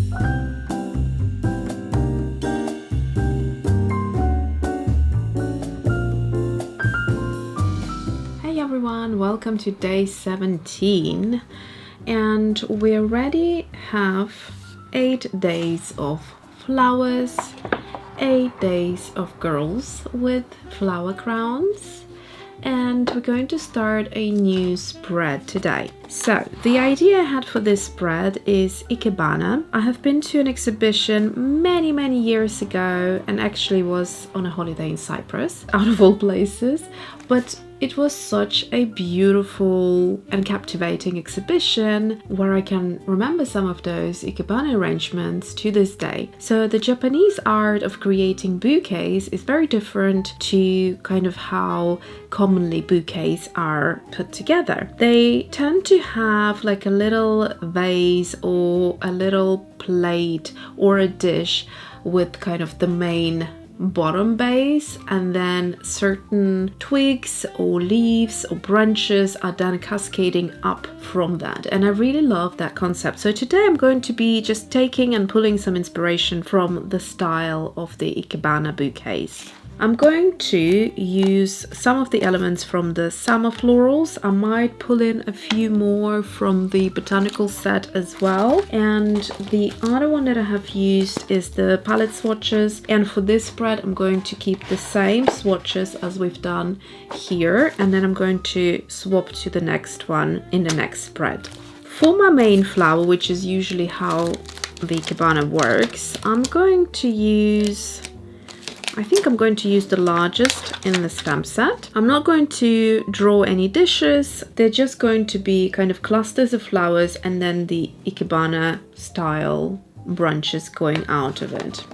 Hey everyone, welcome to day 17, and we already have 8 days of flowers, 8 days of girls with flower crowns, and we're going to start a new spread today. So the idea I had for this spread is Ikebana. I have been to an exhibition many years ago and actually was on a holiday in Cyprus, out of all places, but it was such a beautiful and captivating exhibition where I can remember some of those Ikebana arrangements to this day. So the Japanese art of creating bouquets is very different to kind of how commonly bouquets are put together. They tend to have like a little vase or a little plate or a dish with kind of the main bottom base, and then certain twigs or leaves or branches are then cascading up from that, and I really love that concept. So today I'm going to be just taking and pulling some inspiration from the style of the Ikebana bouquets. I'm going to use some of the elements from the summer florals. I might pull in a few more from the botanical set as well. And the other one that I have used is the palette swatches. And for this spread, I'm going to keep the same swatches as we've done here. And then I'm going to swap to the next one in the next spread. For my main flower, which is usually how the Ikebana works, I'm going to use... I think I'm going to use the largest in the stamp set. I'm not going to draw any dishes. They're just going to be kind of clusters of flowers and then the Ikebana style branches going out of it.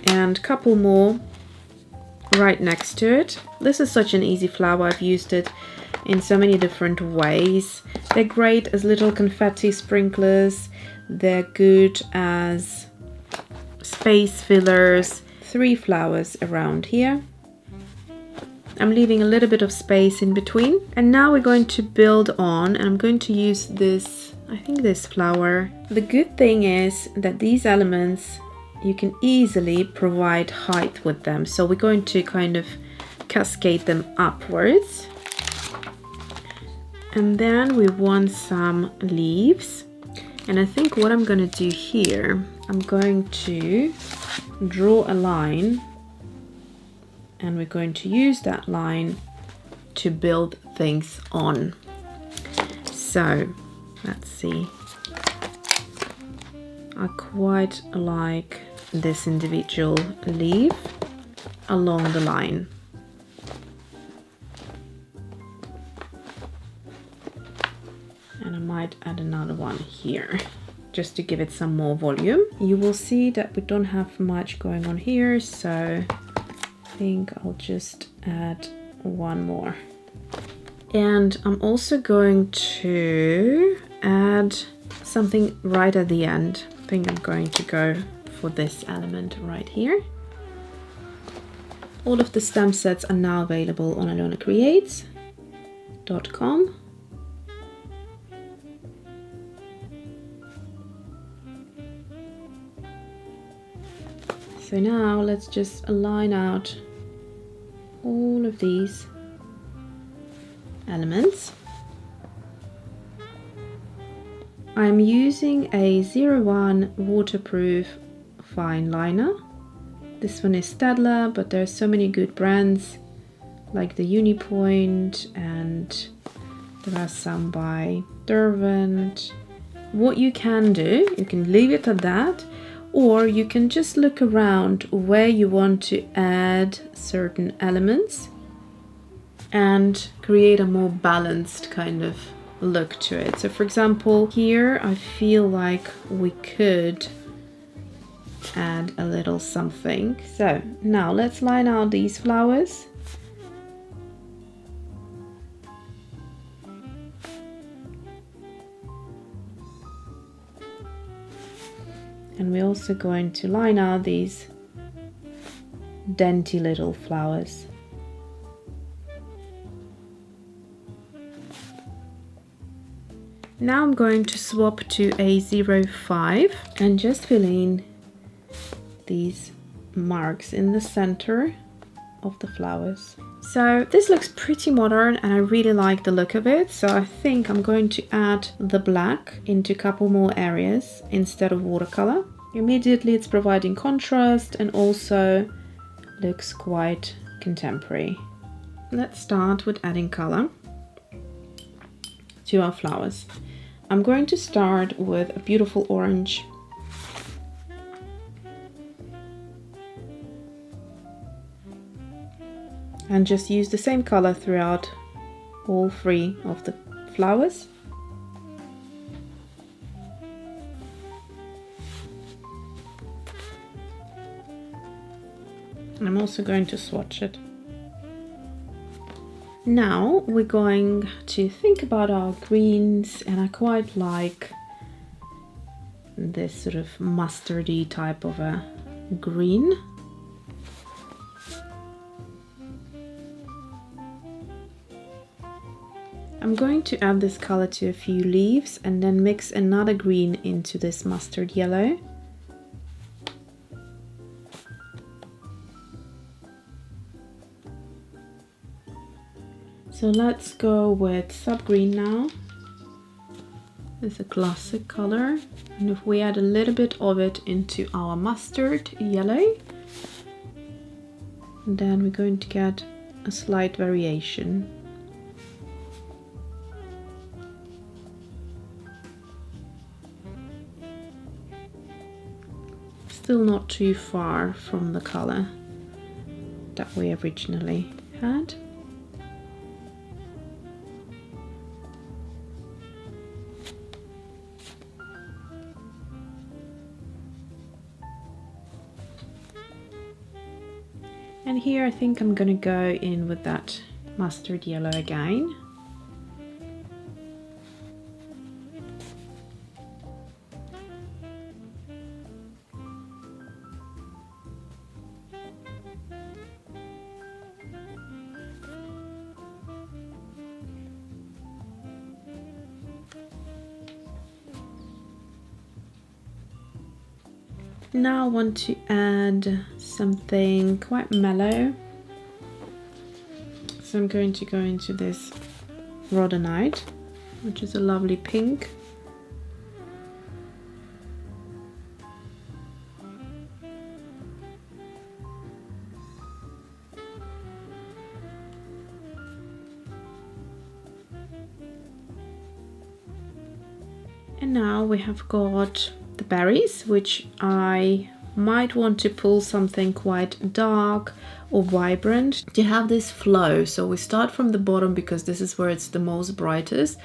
And a couple more right next to it. This is such an easy flower. I've used it in so many different ways. They're great as little confetti sprinklers. They're good as space fillers. 3 flowers around here. I'm leaving a little bit of space in between. And now we're going to build on, and I'm going to use this, I think this flower. The good thing is that these elements, you can easily provide height with them. So we're going to kind of cascade them upwards. And then we want some leaves. And I think what I'm going to do here, I'm going to draw a line, and we're going to use that line to build things on. So let's see. I quite like this individual leaf along the line. And I might add another one here, just to give it some more volume. You will see that we don't have much going on here, so I think I'll just add one more. And I'm also going to add something right at the end. I think I'm going to go for this element right here. All of the stamp sets are now available on AlyonaCreates.com. So now let's just line out all of these elements. I'm using a 01 waterproof fine liner. This one is Staedtler, but there are so many good brands like the Unipoint, and there are some by Derwent. What you can do, you can leave it at that, or you can just look around where you want to add certain elements and create a more balanced kind of look to it. So for example, here I feel like we could add a little something. So now let's line out these flowers. And we're also going to line out these dainty little flowers. Now I'm going to swap to a 05 and just fill in these marks in the center of the flowers. So this looks pretty modern and I really like the look of it. So I think I'm going to add the black into a couple more areas instead of watercolor. Immediately it's providing contrast and also looks quite contemporary. Let's start with adding color to our flowers. I'm going to start with a beautiful orange. And just use the same color throughout all three of the flowers. And I'm also going to swatch it. Now we're going to think about our greens, and I quite like this sort of mustardy type of a green. I'm going to add this color to a few leaves and then mix another green into this mustard yellow. So let's go with sub-green now. It's a classic color, and if we add a little bit of it into our mustard yellow, then we're going to get a slight variation. Still not too far from the color that we originally had. And here I think I'm gonna go in with that mustard yellow again. Now I want to add something quite mellow. So I'm going to go into this rhodonite, which is a lovely pink. And now we have got the berries, which I might want to pull something quite dark or vibrant to have this flow. So we start from the bottom because this is where it's the most brightest,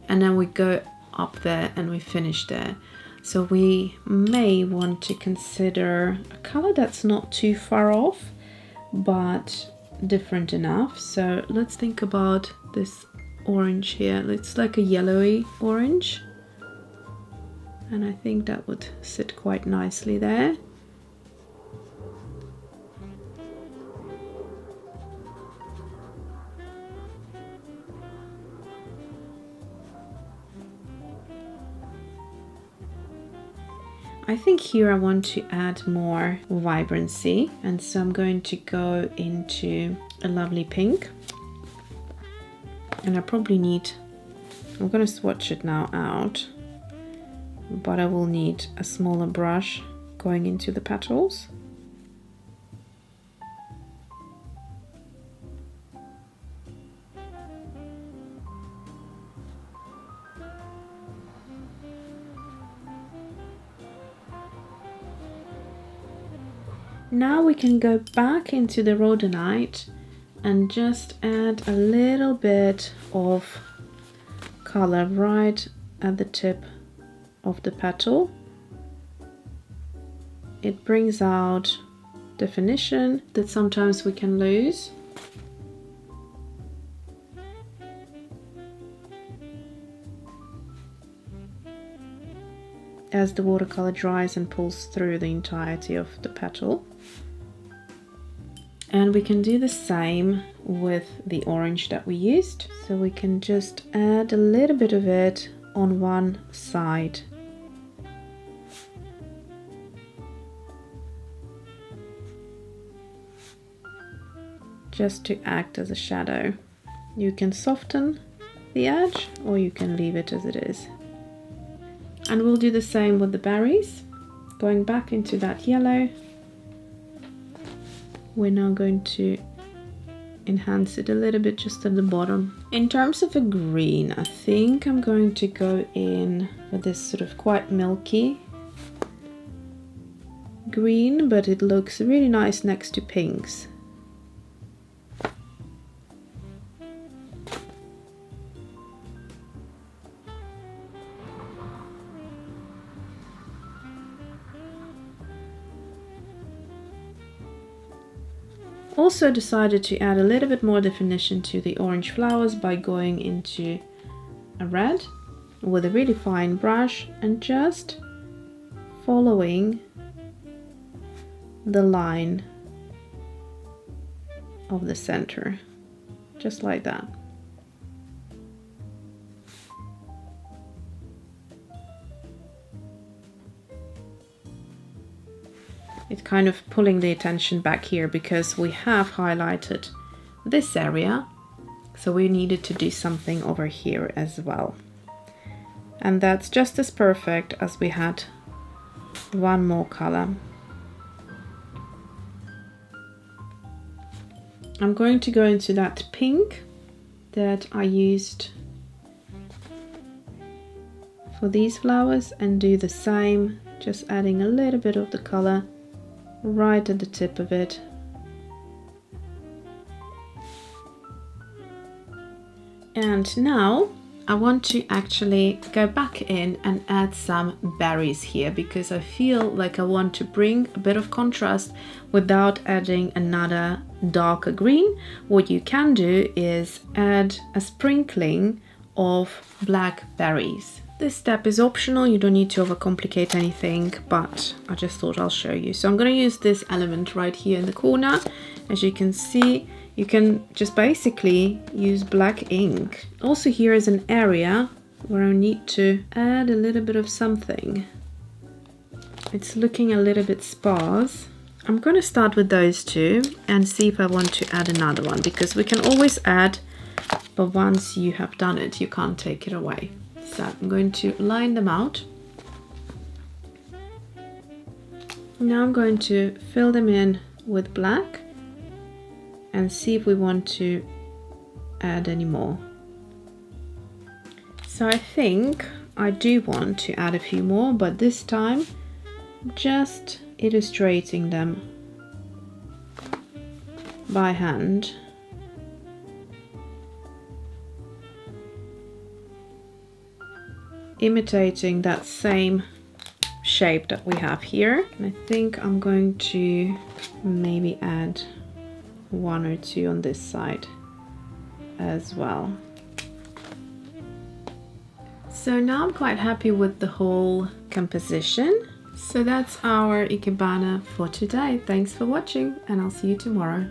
and then we go up there and we finish there. So we may want to consider a color that's not too far off but different enough. So let's think about this orange here. It's like a yellowy orange, and I think that would sit quite nicely there. I think here I want to add more vibrancy, and so I'm going to go into a lovely pink. And I probably need, I'm going to swatch it now out, but I will need a smaller brush going into the petals. Now we can go back into the rhodonite and just add a little bit of color right at the tip of the petal. It brings out definition that sometimes we can lose. As the watercolor dries and pulls through the entirety of the petal. And we can do the same with the orange that we used. So we can just add a little bit of it on one side. Just to act as a shadow. You can soften the edge or you can leave it as it is. And we'll do the same with the berries. Going back into that yellow, we're now going to enhance it a little bit just at the bottom. In terms of a green, I think I'm going to go in with this sort of quite milky green, but it looks really nice next to pinks. Also decided to add a little bit more definition to the orange flowers by going into a red with a really fine brush and just following the line of the center, just like that. It's kind of pulling the attention back here because we have highlighted this area, so we needed to do something over here as well. And that's just as perfect as we had one more color. I'm going to go into that pink that I used for these flowers and do the same, just adding a little bit of the color right at the tip of it. And now I want to actually go back in and add some berries here because I feel like I want to bring a bit of contrast without adding another darker green. What you can do is add a sprinkling of black berries. This step is optional, you don't need to overcomplicate anything, but I just thought I'll show you. So I'm going to use this element right here in the corner. As you can see, you can just basically use black ink. Also here is an area where I need to add a little bit of something. It's looking a little bit sparse. I'm going to start with those two and see if I want to add another one, because we can always add, but once you have done it, you can't take it away. So I'm going to line them out. Now I'm going to fill them in with black and see if we want to add any more. So I think I do want to add a few more, but this time just illustrating them by hand. Imitating that same shape that we have here. And I think I'm going to maybe add one or two on this side as well. So now I'm quite happy with the whole composition. So that's our Ikebana for today. Thanks for watching and I'll see you tomorrow.